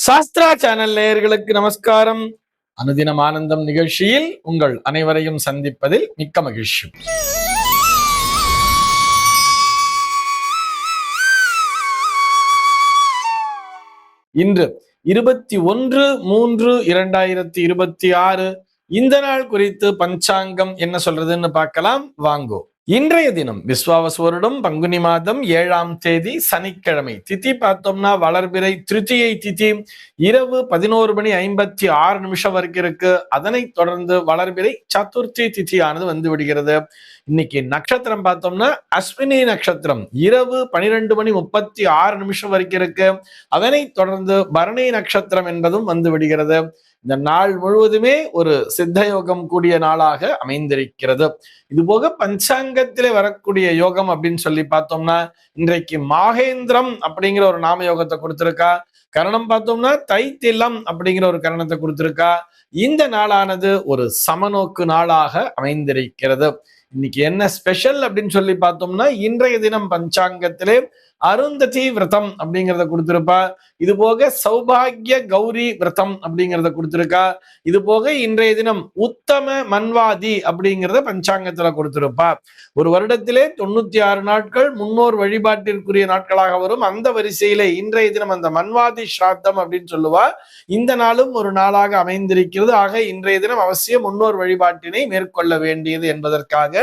Sastra channel நேயர்களுக்கு நமஸ்காரம். அனுதினம் ஆனந்தம் நிகழ்ச்சியில் உங்கள் அனைவரையும் சந்திப்பதில் மிக்க மகிழ்ச்சி. இன்று 21/3/2026 இந்த நாள் குறித்து பஞ்சாங்கம் என்ன சொல்றதுன்னு பார்க்கலாம் வாங்கோ. இன்றைய தினம் விஸ்வாவசு வருடம் பங்குனி மாதம் 7ஆம் தேதி சனிக்கிழமை. திதி பார்த்தோம்னா வளர்பிறை திருத்தியை திதி இரவு 11:56 வரைக்கும் இருக்கு. அதனைத் தொடர்ந்து வளர்பிறை சதுர்த்தி திதியானது வந்து விடுகிறது. இன்னைக்கு நட்சத்திரம் பார்த்தோம்னா அஸ்வினி நட்சத்திரம் இரவு 12:36 வரைக்கும் இருக்கு. அதனைத் தொடர்ந்து பரணி நட்சத்திரம் என்பதும் வந்து விடுகிறது. இந்த நாள் முழுவதுமே ஒரு சித்த யோகம் கூடிய நாளாக அமைந்திருக்கிறது. இது போக பஞ்சாங்கத்திலே வரக்கூடிய யோகம் அப்படின்னு சொல்லி பார்த்தோம்னா இன்றைக்கு மாகேந்திரம் அப்படிங்கிற ஒரு நாம யோகத்தை கொடுத்திருக்கா. கரணம் பார்த்தோம்னா தைத்திலம் அப்படிங்கிற ஒரு கரணத்தை கொடுத்திருக்கா. இந்த நாளானது ஒரு சமநோக்கு நாளாக அமைந்திருக்கிறது. இன்னைக்கு என்ன ஸ்பெஷல் அப்படின்னு சொல்லி பார்த்தோம்னா இன்றைய தினம் பஞ்சாங்கத்திலே அருந்ததி விரதம் அப்படிங்கிறத கொடுத்திருப்பா. இது போக சௌபாகிய கௌரி விரதம் அப்படிங்கிறத கொடுத்திருக்கா. இது போக இன்றைய தினம் உத்தம மன்வாதி அப்படிங்கிறத பஞ்சாங்கத்துல கொடுத்திருப்பா. ஒரு வருடத்திலே 96 நாட்கள் முன்னோர் வழிபாட்டிற்குரிய நாட்களாக வரும். அந்த வரிசையிலே இன்றைய தினம் அந்த மன்வாதி ஸ்ராத்தம் அப்படின்னு சொல்லுவா. இந்த நாளும் ஒரு நாளாக அமைந்திருக்கிறது. ஆக இன்றைய தினம் அவசியம் முன்னோர் வழிபாட்டினை மேற்கொள்ள வேண்டியது என்பதற்காக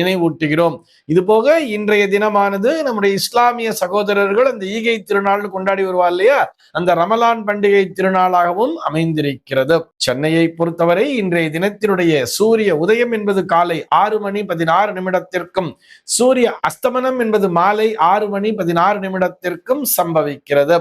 நினைவூட்டுகிறோம். இது போக இன்றைய தினமானது நம்முடைய இஸ்லாமிய சகோதரர்கள் அந்த ஈகை திருநாள் கொண்டாடி வருவார் இல்லையா, அந்த ரமலான் பண்டிகை திருநாளாகவும் அமைந்திருக்கிறது. சென்னையை பொறுத்தவரை இன்றைய தினத்தினுடைய சூரிய உதயம் என்பது காலை 6:16 சூரிய அஸ்தமனம் என்பது மாலை 6:16 சம்பவிக்கிறது.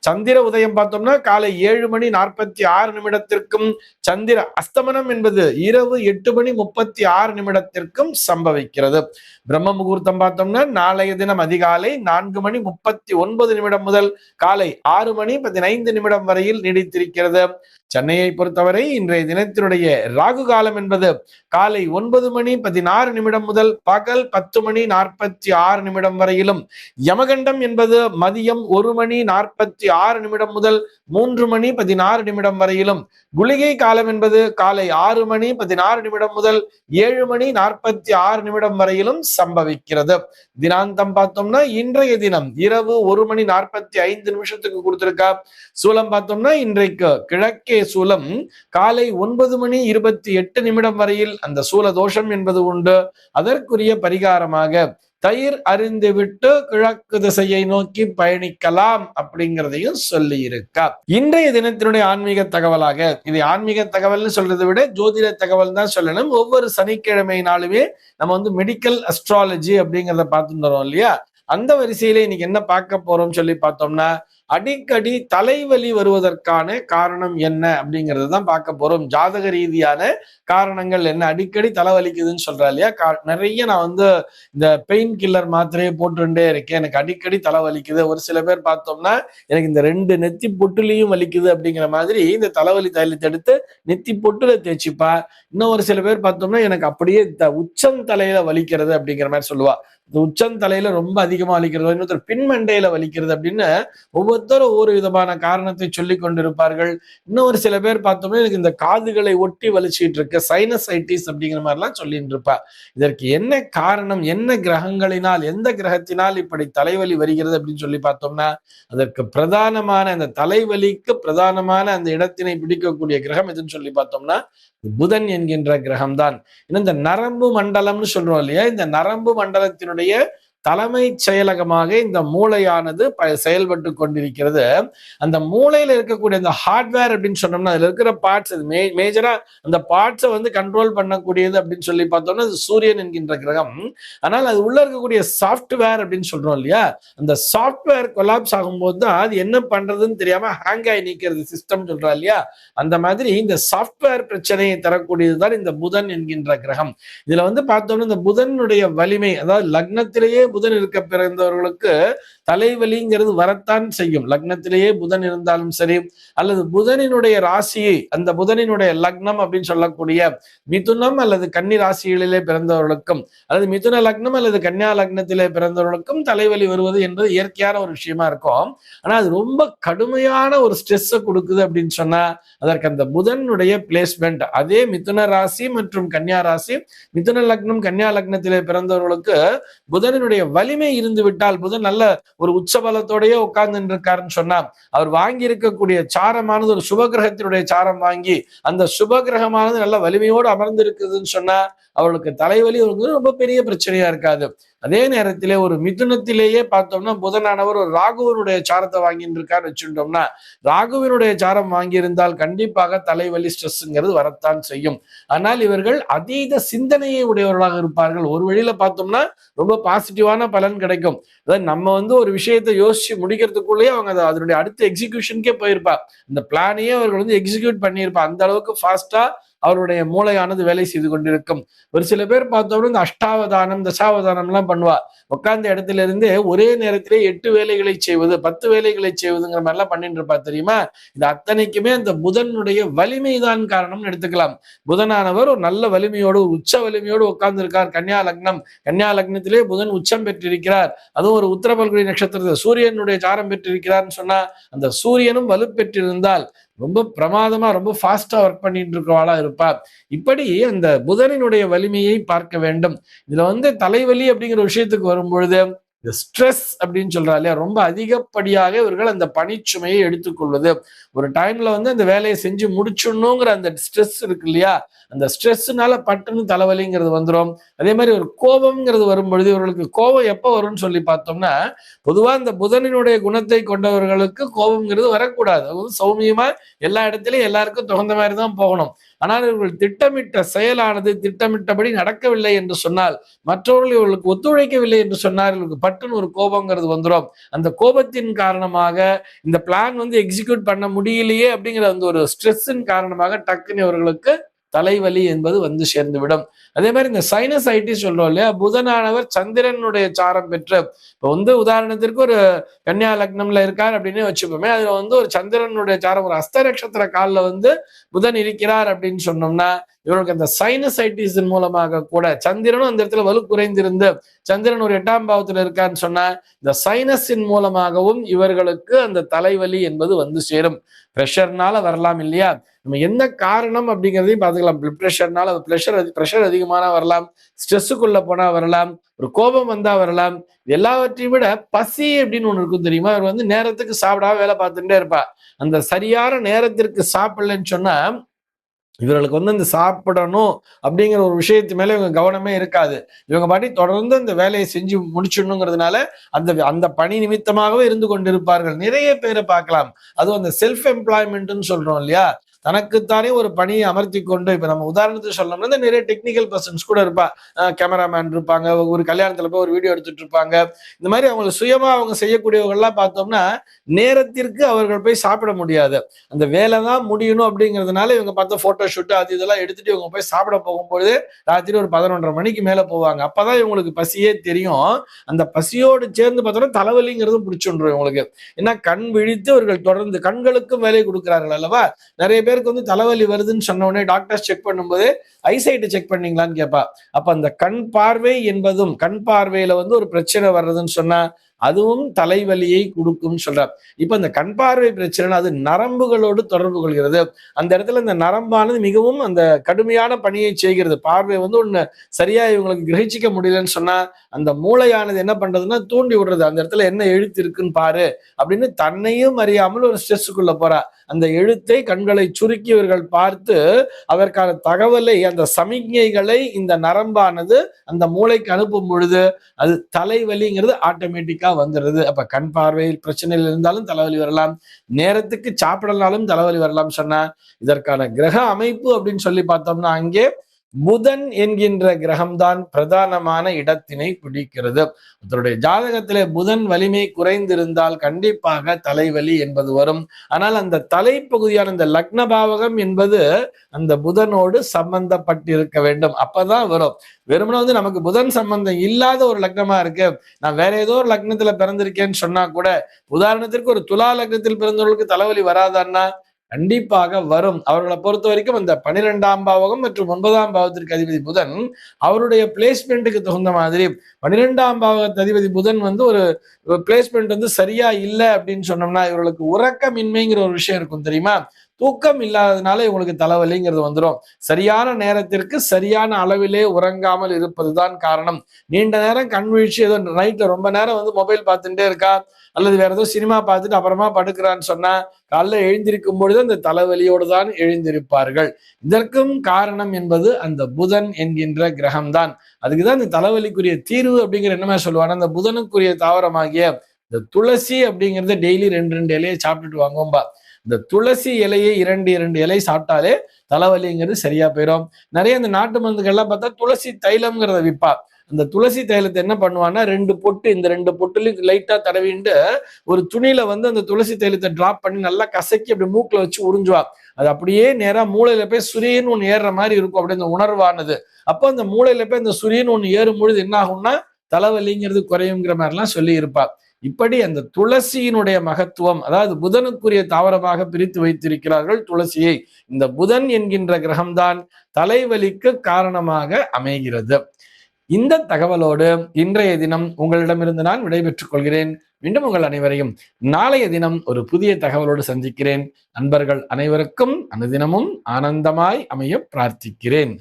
சந்திர உதயம் பார்த்தோம்னா காலை 7:46 சந்திர அஸ்தமனம் என்பது இரவு 8:36 சம்பவிக்கிறது. பிரம்ம முகூர்த்தம் பார்த்தோம்னா நாளைய தினம் அதிகாலை 4:39 முதல் காலை 6:15 வரையில் நீடித்திருக்கிறது. சென்னையை பொறுத்தவரை இன்றைய தினத்தினுடைய ராகு காலம் என்பது காலை 9:16 முதல் பகல் 10:46 வரையிலும், யமகண்டம் என்பது மதியம் 1:46 முதல் 3:16 வரையிலும், குளிகை காலம் என்பது காலை 6:16 முதல் 7:46 வரையிலும் சம்பவிக்கிறது. தினாந்தம் பார்த்தோம்னா இன்றைய தினம் இரவு 1:45 கொடுத்திருக்கா. சூலம் பார்த்தோம்னா இன்றைக்கு கிழக்கே சூலம் காலை 9:28 வரையில் அந்த சூல தோஷம் என்பது உண்டு. அதற்குரிய பரிகாரமாக தயிர் அறிந்து விட்டு கிழக்கு திசையை நோக்கி பயணிக்கலாம் அப்படிங்கிறதையும் சொல்லி இருக்கா. இன்றைய தினத்தினுடைய ஆன்மீக தகவலாக, இது ஆன்மீக தகவல்னு சொல்றதை விட ஜோதிட தகவல் தான் சொல்லணும். ஒவ்வொரு சனிக்கிழமை நாளுமே நம்ம மெடிக்கல் அஸ்ட்ராலஜி அப்படிங்கிறத பார்த்துட்டு வரோம் இல்லையா. அந்த வரிசையில இன்னைக்கு என்ன பார்க்க போறோம் சொல்லி பார்த்தோம்னா அடிக்கடி தலைவலி வருவதற்கான காரணம் என்ன அப்படிங்கிறது தான் பார்க்க போறோம். ஜாதக ரீதியான காரணங்கள் என்ன. அடிக்கடி தலைவலிக்குதுன்னு சொல்றா இல்லையா, நிறைய நான் இந்த பெயின் கில்லர் மாத்திரையை போட்டுட்டே இருக்கேன், எனக்கு அடிக்கடி தலைவலிக்குது. ஒரு சில பேர் பார்த்தோம்னா எனக்கு இந்த 2 நெத்தி பொட்டுலையும் வலிக்குது அப்படிங்கிற மாதிரி இந்த தலைவலி தைலத்தை எடுத்து நெத்தி பொட்டுல தேய்ச்சிப்பா. இன்னும் ஒரு சில பேர் பார்த்தோம்னா எனக்கு அப்படியே உச்சம் தலையில வலிக்கிறது அப்படிங்கிற மாதிரி சொல்லுவா. இந்த உச்சந்தலையில ரொம்ப அதிகமா வலிக்கிறது, இன்னொருத்தர் பின்மண்டையில வலிக்கிறது அப்படின்னு ஒவ்வொருத்தரும் ஒவ்வொரு விதமான காரணத்தை சொல்லி கொண்டிருப்பார்கள். இன்னும் ஒரு சில பேர் பார்த்தோம்னா எனக்கு இந்த காதுகளை ஒட்டி வலிச்சுட்டு இருக்கு, சைனசைட்டிஸ் அப்படிங்கிற மாதிரிலாம் சொல்லிட்டு இருப்பா. இதற்கு என்ன காரணம், என்ன கிரகங்களினால், எந்த கிரகத்தினால் இப்படி தலைவலி வருகிறது அப்படின்னு சொல்லி பார்த்தோம்னா அதற்கு பிரதானமான அந்த தலைவலிக்கு பிரதானமான அந்த இடத்தினை பிடிக்கக்கூடிய கிரகம் எதுன்னு சொல்லி பார்த்தோம்னா புதன் என்கின்ற கிரகம்தான். இந்த நரம்பு மண்டலம்னு சொல்றோம் இல்லையா, இந்த நரம்பு மண்டலத்தினுடைய தலைமை செயலகமாக இந்த மூளையானது செயல்பட்டு கொண்டிருக்கிறது. அந்த மூளையில இருக்கக்கூடிய அந்த ஹார்ட்வேர் அப்படின்னு சொன்னோம்னா அதுல இருக்கிற பார்ட்ஸ், மேஜரா அந்த பார்ட்ஸை கண்ட்ரோல் பண்ணக்கூடியது அப்படின்னு சொல்லி பார்த்தோம்னா அது சூரியன் என்கின்ற கிரகம். ஆனால் அது உள்ள இருக்கக்கூடிய சாஃப்ட்வேர் அப்படின்னு சொல்றோம் இல்லையா, அந்த சாஃப்ட்வேர் கொலாப்ஸ் ஆகும்போது தான் அது என்ன பண்றதுன்னு தெரியாம ஹேங் ஆகி நிற்கிறது சிஸ்டம் சொல்றா இல்லையா. அந்த மாதிரி இந்த சாஃப்ட்வேர் பிரச்சனையை தரக்கூடியதுதான் இந்த புதன் என்கின்ற கிரகம். இதுல பார்த்தோம்னா இந்த புதனுடைய வலிமை, அதாவது லக்னத்திலேயே புதன் இருக்க பிறந்தவர்களுக்கு தலைவலிங்கிறது வரத்தான் செய்யும். லக்னத்திலேயே புதன் இருந்தாலும் சரி, அல்லது புதனினுடைய ராசியை, அந்த புதனினுடைய லக்னம் அப்படின்னு சொல்லக்கூடிய மிதுனம் அல்லது கன்னி ராசிகளிலே பிறந்தவர்களுக்கும், அல்லது மிதுன லக்னம் அல்லது கன்னியா லக்னத்திலே பிறந்தவர்களுக்கும் தலைவலி வருவது என்பது இயற்கையான ஒரு விஷயமா இருக்கும். ஆனா அது ரொம்ப கடுமையான ஒரு ஸ்ட்ரெஸ்ஸை கொடுக்குது அப்படின்னு சொன்னா அதற்கு அந்த புதனுடைய பிளேஸ்மெண்ட், அதே மிதுன ராசி மற்றும் கன்னியா ராசி, மிதுன லக்னம் கன்னியா லக்னத்திலே பிறந்தவர்களுக்கு புதனினுடைய வலிமை இருந்து விட்டால், புதன் நல்ல ஒரு உச்சபலத்தோடயே உட்கார்ந்து இருக்காருன்னு சொன்னா, அவர் வாங்கி இருக்கக்கூடிய சாரமானது ஒரு சுபகிரகத்தினுடைய சாரம் வாங்கி அந்த சுபகிரகமானது நல்ல வலிமையோடு அமர்ந்து இருக்குதுன்னு சொன்னா அவர்களுக்கு தலைவலி ரொம்ப பெரிய பிரச்சனையா இருக்காது. அதே நேரத்திலே ஒரு மிதுனத்திலேயே பார்த்தோம்னா புதனானவர் ஒரு ராகுவனுடைய சாரத்தை வாங்கிட்டு இருக்காருன்னு வச்சுட்டோம்னா, ராகுவினுடைய சாரம் வாங்கியிருந்தால் கண்டிப்பாக தலைவலி ஸ்ட்ரெஸ்ங்கிறது வரத்தான் செய்யும். ஆனால் இவர்கள் அதீத சிந்தனையை உடையவர்களாக இருப்பார்கள். ஒரு வழியில பார்த்தோம்னா ரொம்ப பாசிட்டிவான பலன் கிடைக்கும். அதாவது நம்ம ஒரு விஷயத்தை யோசிச்சு முடிக்கிறதுக்குள்ளேயே அவங்க அதனுடைய அடுத்த எக்ஸிகியூஷனுக்கே போயிருப்பா. இந்த பிளானையே அவர்கள் எக்ஸிக்யூட் பண்ணியிருப்பா. அந்த அளவுக்கு ஃபாஸ்டா அவருடைய மூளையானது வேலை செய்து கொண்டிருக்கும். ஒரு சில பேர் பார்த்தோம்னா இந்த அஷ்டாவதானம் தசாவதானம் எல்லாம் பண்ணுவா. உட்கார்ந்த இடத்துல இருந்தே ஒரே நேரத்திலே 8 வேலைகளை செய்வது 10 வேலைகளை செய்வதுங்கிற மாதிரி எல்லாம் பண்ணிட்டு இருப்பா தெரியுமா. இது அத்தனைக்குமே அந்த புதனுடைய வலிமைதான் காரணம்னு எடுத்துக்கலாம். புதனானவர் ஒரு நல்ல வலிமையோடு உச்ச வலிமையோடு உட்கார்ந்து இருக்கார். கன்னியா லக்னம், கன்னியா லக்னத்திலே புதன் உச்சம் பெற்றிருக்கிறார். அதுவும் ஒரு உத்திரபல்குடி நட்சத்திரத்தில் சூரியனுடைய சாரம் பெற்றிருக்கிறார்னு சொன்னா அந்த சூரியனும் வலுப்பெற்றிருந்தால் ரொம்ப பிரமாதமா ரொம்ப ஃபாஸ்டா ஒர்க் பண்ணிட்டு இருக்கிறவாளா இருப்பா. இப்படி அந்த புதனினுடைய வலிமையை பார்க்க வேண்டும். இதுல தலைவலி அப்படிங்கிற விஷயத்துக்கு வரும்பொழுது இந்த ஸ்ட்ரெஸ் அப்படின்னு சொல்றா இல்லையா, ரொம்ப அதிகப்படியாக இவர்கள் அந்த பணிச்சுமையை எடுத்துக்கொள்வது. ஒரு டைம்ல அந்த வேலையை செஞ்சு முடிச்சிடணுங்கிற அந்த ஸ்ட்ரெஸ் இருக்கு இல்லையா, அந்த ஸ்ட்ரெஸ்னால பட்டுன்னு தலைவலிங்கிறது வந்துடும். அதே மாதிரி ஒரு கோபம்ங்கிறது வரும்பொழுது இவர்களுக்கு கோபம் எப்போ வரும்னு சொல்லி பார்த்தோம்னா, பொதுவா இந்த புதனினுடைய குணத்தை கொண்டவர்களுக்கு கோபம்ங்கிறது வரக்கூடாது. சௌமியமா எல்லா இடத்துலயும் எல்லாருக்கும் தகுந்த மாதிரி தான் போகணும். ஆனால் இவர்கள் திட்டமிட்ட செயலானது திட்டமிட்டபடி நடக்கவில்லை என்று சொன்னால், மற்றவர்கள் இவர்களுக்கு ஒத்துழைக்கவில்லை என்று சொன்னால் இவர்களுக்கு பட்டுன்னு ஒரு கோபங்கிறது வந்துடும். அந்த கோபத்தின் காரணமாக இந்த பிளான் எக்ஸிக்யூட் பண்ண முடியலையே அப்படிங்கிற ஒரு ஸ்ட்ரெஸ்ஸின் காரணமாக டக்குன்னு இவர்களுக்கு தலைவலி என்பது சேர்ந்து விடும். அதே மாதிரி இந்த சைனசைட்டிஸ் சொல்றோம் இல்லையா, புதனானவர் சந்திரனுடைய சாரம் பெற்று, இப்போ உதாரணத்திற்கு ஒரு கன்னியா லக்னம்ல இருக்கார் அப்படின்னு வச்சுப்போமே, அதுல ஒரு சந்திரனுடைய சாரம் ஒரு அஸ்த நட்சத்திர காலில் புதன் இருக்கிறார் அப்படின்னு சொன்னோம்னா இவர்களுக்கு அந்த சைனசைட்டிஸின் மூலமாக கூட, சந்திரனும் அந்த இடத்துல வலு குறைந்திருந்து சந்திரன் ஒரு 8ஆம் பாவத்துல இருக்கான்னு சொன்னா இந்த சைனஸின் மூலமாகவும் இவர்களுக்கு அந்த தலைவலி என்பது சேரும். பிரஷர்னால வரலாம் இல்லையா, நம்ம என்ன காரணம் அப்படிங்கிறதையும் பார்த்துக்கலாம். பிளட் பிரஷர்னால பிரஷர் அதிகமான வரலாம், ஸ்ட்ரெஸ்ஸுக்குள்ள போனா வரலாம், ஒரு கோபம் வந்தா வரலாம். எல்லாவற்றையும் விட பசி அப்படின்னு ஒண்ணு இருக்கும் தெரியுமா. அவர் நேரத்துக்கு சாப்பிடாம வேலை பார்த்துட்டே இருப்பா. அந்த சரியான நேரத்திற்கு சாப்பிடலன்னு சொன்னா இவர்களுக்கு இந்த சாப்பிடணும் அப்படிங்கிற ஒரு விஷயத்து மேல இவங்க கவனமே இருக்காது. இவங்க பாட்டி தொடர்ந்து அந்த வேலையை செஞ்சு முடிச்சிடணுங்கிறதுனால அந்த பணி நிமித்தமாகவே இருந்து கொண்டிருப்பார்கள். நிறைய பேரை பார்க்கலாம். அதுவும் அந்த செல்ஃப் எம்ப்ளாய்மெண்ட்னு சொல்றோம் இல்லையா, தனக்குத்தானே ஒரு பணியை அமர்த்தி கொண்டு, இப்ப நம்ம உதாரணத்துக்கு சொல்லணும்னா நிறைய டெக்னிக்கல் பர்சன்ஸ் கூட இருப்பா. கேமராமேன் இருப்பாங்க, ஒரு கல்யாணத்துல போய் ஒரு வீடியோ எடுத்துட்டு இருப்பாங்க. இந்த மாதிரி அவங்க சுயமா அவங்க செய்யக்கூடியவங்கெல்லாம் பார்த்தோம்னா நேரத்திற்கு அவர்கள் போய் சாப்பிட முடியாது. அந்த வேலை தான் முடியணும் அப்படிங்கிறதுனால இவங்க பார்த்த போட்டோ ஷூட் அது இதெல்லாம் எடுத்துட்டு இவங்க போய் சாப்பிட போகும்போது ராத்திரி ஒரு 11:30 மணிக்கு மேல போவாங்க. அப்பதான் இவங்களுக்கு பசியே தெரியும். அந்த பசியோடு சேர்ந்து பார்த்தோம்னா தலைவலிங்கிறதும் பிடிச்சுன்றும் இவங்களுக்கு. ஏன்னா கண் விழித்து அவர்கள் தொடர்ந்து கண்களுக்கும் வேலை கொடுக்கிறார்கள் அல்லவா. நிறைய பேருக்கு தலைவலி வருதுன்னு சொன்ன உடனே டாக்டர்ஸ் செக் பண்ணும்போது ஐசைட் செக் பண்ணீங்களான்னு கேட்பா. அப்ப அந்த கண் பார்வை என்பதும், கண் பார்வையில ஒரு பிரச்சனை வர்றதுன்னு சொன்னா அதுவும் தலைவலியை கொடுக்கும் சொல்றார். இப்ப இந்த கண் பார்வை பிரச்சனை அது நரம்புகளோடு தொடர்பு கொள்கிறது. அந்த இடத்துல இந்த நரம்பானது மிகவும் அந்த கடுமையான பணியை செய்கிறது. பார்வை ஒண்ணு சரியா இவங்களுக்கு கிரகிச்சிக்க முடியலன்னு சொன்னா அந்த மூளையானது என்ன பண்றதுன்னா தூண்டி விடுறது. அந்த இடத்துல என்ன எழுத்து இருக்குன்னு பாரு அப்படின்னு தன்னையும் அறியாமல் ஒரு ஸ்ட்ரெஸ்ஸுக்குள்ள போறா. அந்த எழுத்தை கண்களை சுருக்கி இவர்கள் பார்த்து அதற்கான தகவலை, அந்த சமிக்ஞைகளை இந்த நரம்பானது அந்த மூளைக்கு அனுப்பும் பொழுது அது தலைவலிங்கிறது ஆட்டோமேட்டிக்கா வந்துடுது. அப்ப கண் பார்வையில் பிரச்சனைகள் இருந்தாலும் தலைவலி வரலாம், நேரத்துக்கு சாப்பிடலாலும் தலைவலி வரலாம் சொன்னா இதற்கான கிரக அமைப்பு அப்படின்னு சொல்லி பார்த்தோம்னா அங்கே புதன் என்கின்ற கிரகம்தான் பிரதானமான இடத்தினை பிடிக்கிறது. ஒருத்தருடைய ஜாதகத்திலே புதன் வலிமை குறைந்திருந்தால் கண்டிப்பாக தலைவலி என்பது வரும். ஆனால் அந்த தலைப்பகுதியான இந்த லக்ன பாவகம் என்பது அந்த புதனோடு சம்பந்தப்பட்டிருக்க வேண்டும், அப்பதான் வரும். வெறுமனே நமக்கு புதன் சம்பந்தம் இல்லாத ஒரு லக்னமா இருக்கு, நான் வேற ஏதோ ஒரு லக்னத்துல பிறந்திருக்கேன்னு சொன்னா கூட, உதாரணத்திற்கு ஒரு துலா லக்னத்தில் பிறந்தவர்களுக்கு தலைவலி வராதான்னா கண்டிப்பாக வரும். அவர்களை பொறுத்த வரைக்கும் அந்த 12ஆம் பாவகம் மற்றும் 9ஆம் பாவத்திற்கு அதிபதி புதன் அவருடைய பிளேஸ்மெண்ட்டுக்கு தகுந்த மாதிரி 12ஆம் பாவகத்து அதிபதி புதன் ஒரு பிளேஸ்மெண்ட் சரியா இல்லை அப்படின்னு சொன்னோம்னா இவர்களுக்கு உறக்கமின்மைங்கிற ஒரு விஷயம் இருக்கும் தெரியுமா. தூக்கம் இல்லாததுனால இவங்களுக்கு தலைவலிங்கிறது வந்துடும். சரியான நேரத்திற்கு சரியான அளவிலே உறங்காமல் இருப்பதுதான் காரணம். நீண்ட நேரம் கண் வீழ்ச்சி, ஏதோ நைட்ல ரொம்ப நேரம் மொபைல் பார்த்துட்டே இருக்கா அல்லது வேற ஏதோ சினிமா பார்த்துட்டு அப்புறமா படுக்கிறான்னு சொன்னா காலைல எழுந்திருக்கும் பொழுது அந்த தலைவலியோடு தான் எழுந்திருப்பார்கள். இதற்கும் காரணம் என்பது அந்த புதன் என்கின்ற கிரகம்தான். அதுக்குதான் இந்த தலைவலிக்குரிய தீர்வு அப்படிங்கிற என்னமா சொல்லுவாங்க, அந்த புதனுக்குரிய தாவரமாகிய இந்த துளசி அப்படிங்கறத டெய்லி 2 இலையை சாப்பிட்டுட்டு வாங்கும்பா. இந்த துளசி இலையை 2 இலை சாப்பிட்டாலே தலைவலிங்கிறது சரியா போயிடும். நிறைய இந்த நாட்டு மருந்துகள்லாம் பார்த்தா துளசி தைலம்ங்கிறத விற்பா. அந்த துளசி தைலத்தை என்ன பண்ணுவான்னா 2 பொட்டு, இந்த 2 பொட்டுலையும் லைட்டா தடவிண்டு ஒரு துணியில அந்த துளசி தைலத்தை டிராப் பண்ணி நல்லா கசக்கி அப்படி மூக்குல வச்சு உறிஞ்சுவா. அது அப்படியே நேரா மூளையில போய் சுரியன்னு ஒண்ணு ஏறுற மாதிரி இருக்கும், அப்படி அந்த உணர்வானது. அப்போ அந்த மூளையில போய் அந்த சுரியன்னு ஒண்ணு ஏறும் பொழுது என்ன ஆகும்னா தலைவலிங்கிறது குறையுங்கிற மாதிரிலாம் சொல்லி இருப்பா. இப்படி அந்த துளசியினுடைய மகத்துவம், அதாவது புதனுக்குரிய தாவரமாக பிரித்து வைத்திருக்கிறார்கள் துளசியை. இந்த புதன் என்கின்ற கிரகம்தான் தலைவலிக்கு காரணமாக அமைகிறது. இந்த தகவலோடு இன்றைய தினம் உங்களிடமிருந்து நான் விடைபெற்றுக் கொள்கிறேன். மீண்டும் உங்கள் அனைவரையும் நாளைய தினம் ஒரு புதிய தகவலோடு சந்திக்கிறேன். நண்பர்கள் அனைவருக்கும் அனுதினமும் ஆனந்தமாய் அமைய பிரார்த்திக்கிறேன்.